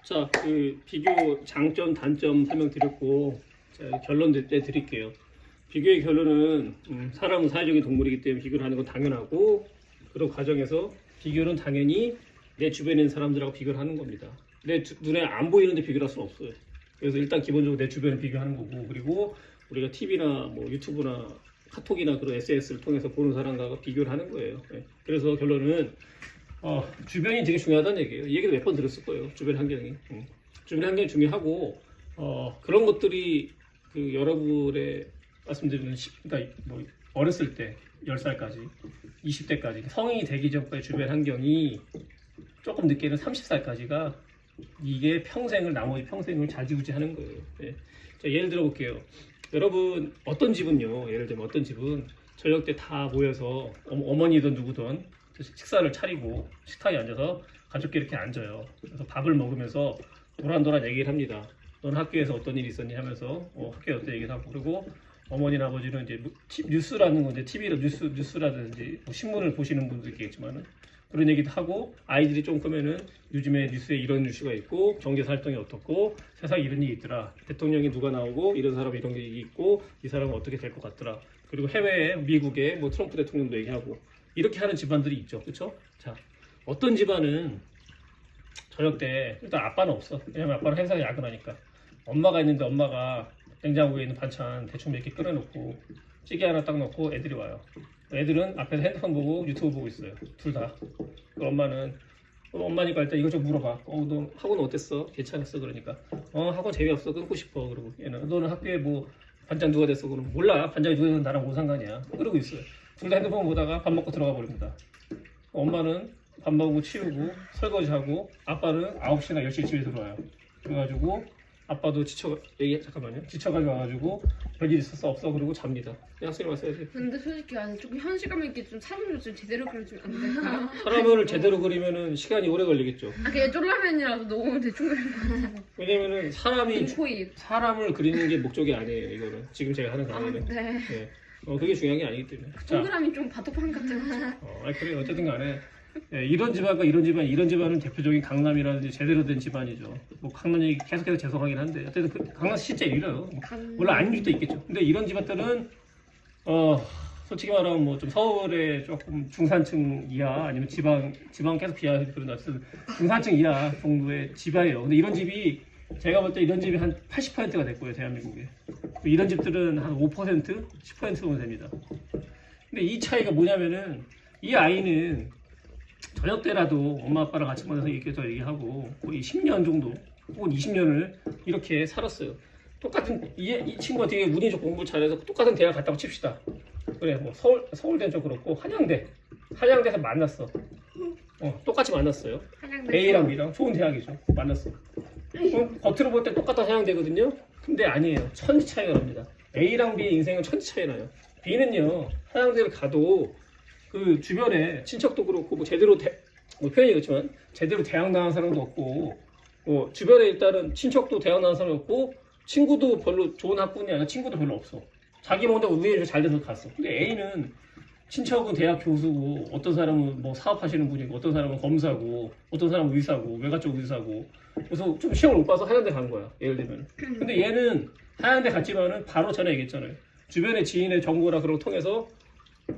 자, 그 비교 장점, 단점 설명드렸고, 자, 결론 내드릴게요. 비교의 결론은 사람은 사회적인 동물이기 때문에 비교를 하는 건 당연하고, 그런 과정에서 비교는 당연히 내 주변에 있는 사람들하고 비교를 하는 겁니다. 내 눈에 안 보이는데 비교를 할 수는 없어요. 그래서 일단 기본적으로 내 주변을 비교하는 거고, 그리고 우리가 TV나 뭐 유튜브나 카톡이나 그런 SNS를 통해서 보는 사람과 비교를 하는 거예요. 네. 그래서 결론은 주변이 되게 중요하다는 얘기예요. 이 얘기도 몇 번 들었을 거예요. 주변 환경이. 주변 환경이 중요하고 그런 것들이 그 여러분의 말씀드리는 그러니까 뭐 어렸을 때 10살까지 20대까지 성인이 되기 전까지 주변 환경이 조금 늦게는 30살까지가 이게 평생을 나머지 평생을 좌지우지하는 거예요. 네. 자, 예를 들어 볼게요. 여러분 어떤 집은요. 예를 들면 어떤 집은 저녁 때 다 모여서 어머니든 누구든 식사를 차리고 식탁에 앉아서 가족끼리 이렇게 앉아요. 그래서 밥을 먹으면서 도란도란 얘기를 합니다. 넌 학교에서 어떤 일이 있었니 하면서 학교에 어떤 얘기를 하고, 그리고 어머니나 아버지는 이제 뉴스라는 건데 TV로 뉴스라든지 뭐 신문을 보시는 분도 있겠지만은 그런 얘기도 하고, 아이들이 좀 크면은 요즘에 뉴스에 이런 뉴스가 있고 경제 활동이 어떻고 세상에 이런 일이 있더라, 대통령이 누가 나오고 이런 사람 이런 게 있고 이 사람은 어떻게 될 것 같더라, 그리고 해외에 미국에 뭐 트럼프 대통령도 얘기하고 이렇게 하는 집안들이 있죠. 그렇죠? 자, 어떤 집안은 저녁 때 일단 아빠는 없어. 왜냐면 아빠는 회사에 야근하니까. 엄마가 있는데 엄마가 냉장고에 있는 반찬 대충 몇 개 끓여놓고 찌개 하나 딱 넣고 애들이 와요. 애들은 앞에서 핸드폰 보고 유튜브 보고 있어요. 둘 다. 엄마는 엄마니까 일단 이것저것 물어봐. 너 학원 어땠어? 괜찮았어? 그러니까 학원 재미없어. 끊고 싶어. 그러고 얘는 너는 학교에 뭐 반장 누가 됐어? 그러면 몰라. 반장이 누가 됐든 나랑 뭔 상관이야. 그러고 있어요. 둘 다 핸드폰 보다가 밥 먹고 들어가 버립니다. 엄마는 밥 먹고 치우고 설거지하고, 아빠는 9시나 10시에 집에 들어와요. 그래가지고 아빠도 지쳐가지고 와가지고 별일 있었어? 없어? 그러고 잡니다. 학생이 왔어야지. 근데 솔직히 좀 현실감 있게 좀 사람을 좀 제대로 그려주면 안 될까요? 사람을 제대로 그리면은 시간이 오래 걸리겠죠. 그냥 쫄라맨이라도 너무 대충 그린 것 같아서. 왜냐면은 코입. 사람을 그리는 게 목적이 아니에요. 이거는 지금 제가 하는 강의는. 네. 네. 그게 중요한 게 아니기 때문에. 동그라미 좀 바둑판 같아요. 그래 어쨌든 간에 이런 집안과 이런 집안은 대표적인 강남이라든지 제대로 된 집안이죠. 뭐 강남 얘기 계속해서 죄송하긴 한데 어쨌든 강남 실제 이래요. 물론 아닌 집도 있겠죠. 근데 이런 집안들은 솔직히 말하면 뭐 좀 서울의 조금 중산층 이하 아니면 지방 계속 비하해서 그런 어쨌든 중산층 이하 정도의 집안이에요. 근데 이런 집이 제가 볼 때 이런 집이 한 80%가 됐고요, 대한민국에. 이런 집들은 한 5%, 10% 정도 됩니다. 근데 이 차이가 뭐냐면은 이 아이는 저녁 때라도 엄마 아빠랑 같이 만나서 얘기하고 거의 10년 정도 혹은 20년을 이렇게 살았어요. 똑같은 이 친구가 되게 운이 좋고 공부 잘해서 똑같은 대학 갔다고 칩시다. 그래 뭐 서울대는 좀 그렇고 한양대에서 만났어. 똑같이 만났어요. A랑 B랑 좋은 대학이죠. 만났어. 겉으로 볼 때 똑같은 한양대거든요. 근데 아니에요. 천지 차이가 납니다. A랑 B의 인생은 천지 차이 나요. B는요 한양대를 가도 그 주변에 친척도 그렇고 뭐 제대로 뭐 표현이 그렇지만 제대로 대학 나온 사람도 없고, 주변에 일단은 친척도 대학 나온 사람이 없고, 친구도 별로 좋은 학군이 아니라 친구도 별로 없어. 자기 뭔가 운이 잘 돼서 갔어. 근데 A는 친척은 대학 교수고, 어떤 사람은 뭐 사업하시는 분이고, 어떤 사람은 검사고, 어떤 사람은 의사고, 외가 쪽 의사고. 그래서 좀 시험을 못 봐서 한양대 간 거야. 예를 들면. 근데 얘는 한양대 갔지만은 바로 전에 얘기했잖아요. 주변의 지인의 정보나 그런 거 통해서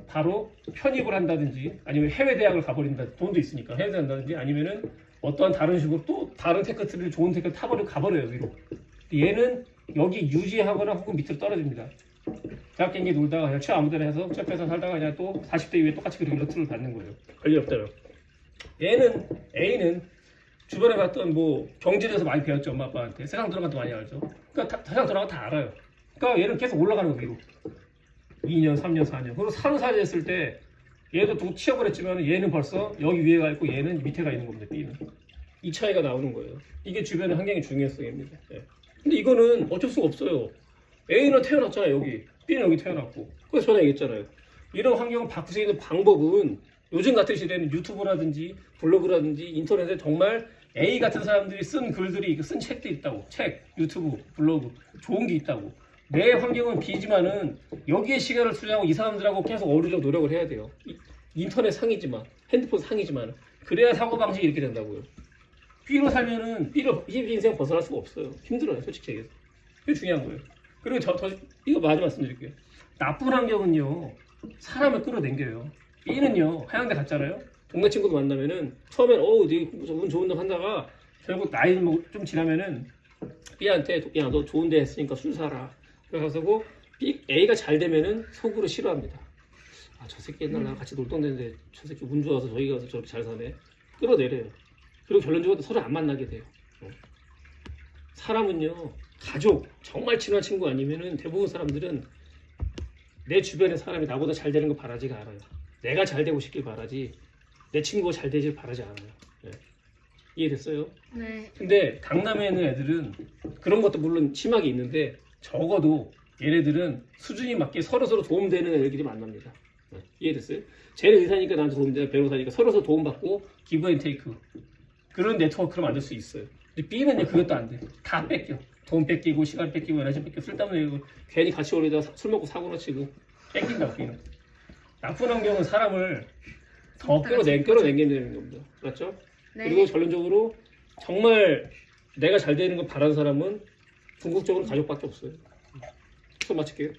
바로 편입을 한다든지 아니면 해외 대학을 가버린다. 돈도 있으니까 해외 대학 간다든지 아니면은 어떠한 다른 식으로 또 다른 테크트를 좋은 테크 타버리고 가버려요 위로. 얘는 여기 유지하거나 혹은 밑으로 떨어집니다. 대학 경기 놀다가 그냥 취업 아무데나 해서 취업해서 살다가 그냥 또 40대 이후에 똑같이 그렇게 러트를 받는 거예요. 별일 없다면. A는 주변에 봤던 뭐 경제에서 많이 배웠죠. 엄마 아빠한테. 세상 들어가도 많이 알죠. 그러니까 세상 들어가 다 알아요. 그러니까 얘는 계속 올라가는 거예요 위로. 2년, 3년, 4년. 그리고 산후사지 했을 때 얘도 누구 취업을 했지만 얘는 벌써 여기 위에 가 있고 얘는 밑에 가 있는 겁니다. B는. 이 차이가 나오는 거예요. 이게 주변의 환경의 중요성입니다. 네. 근데 이거는 어쩔 수가 없어요. A는 태어났잖아요. 여기. B는 여기 태어났고. 그래서 전에 얘기했잖아요. 이런 환경을 바꿀 수 있는 방법은 요즘 같은 시대에는 유튜브라든지 블로그라든지 인터넷에 정말 A 같은 사람들이 쓴 글들이 쓴 책들이 있다고. 책, 유튜브, 블로그 좋은 게 있다고. 내 환경은 B지만은 여기에 시간을 투자하고 이 사람들하고 계속 어우르려고 노력을 해야 돼요. 인터넷 상이지만 핸드폰 상이지만 그래야 사고방식이 이렇게 된다고요. B로 살면은 B로 이 인생 벗어날 수가 없어요. 힘들어요, 솔직히 얘기해서. 그게 중요한 거예요. 그리고 이거 마저 말씀드릴게요. 나쁜 환경은요, 사람을 끌어당겨요. B는요, 하향대 갔잖아요. 동네 친구도 만나면은 처음엔 되게 운 좋은 놈 한다가 결국 나이 좀 지나면은 B한테 야 너 좋은 데 했으니까 술 사라. 그래가지고 A가 잘 되면은 속으로 싫어합니다. 아 저 새끼 옛날 나랑 같이 놀던 데인데 저 새끼 운 좋아서 저기 가서 저렇게 잘 사네. 끌어내려요. 그리고 결론적으로 서로 안 만나게 돼요. 사람은요, 가족 정말 친한 친구 아니면은 대부분 사람들은 내 주변의 사람이 나보다 잘 되는 거 바라지가 않아요. 내가 잘 되고 싶길 바라지 내 친구가 잘 되길 바라지 않아요. 네. 이해됐어요? 네. 근데 강남에 있는 애들은 그런 것도 물론 심하게 있는데 적어도 얘네들은 수준이 맞게 서로서로 도움되는 애들끼리 만납니다. 네. 이해됐어요? 쟤는 의사니까 나한테 도움되고 변호사니까 서로서로 도움받고 기브 앤 테이크 그런 네트워크를 만들 수 있어요. 근데 B는 그것도 안 돼. 다 뺏겨. 돈 뺏기고 시간 뺏기고 에너지 뺏기고 쓸데없는 얘기고 괜히 같이 어울리다가 술 먹고 사고나 치고 뺏긴다 B는. 나쁜 환경은 사람을 더 끌어당기는 겁니다. 맞죠? 네. 그리고 결론적으로 정말 내가 잘 되는 걸 바라는 사람은 궁극적으로 가족밖에 없어요. 수업 마칠게요.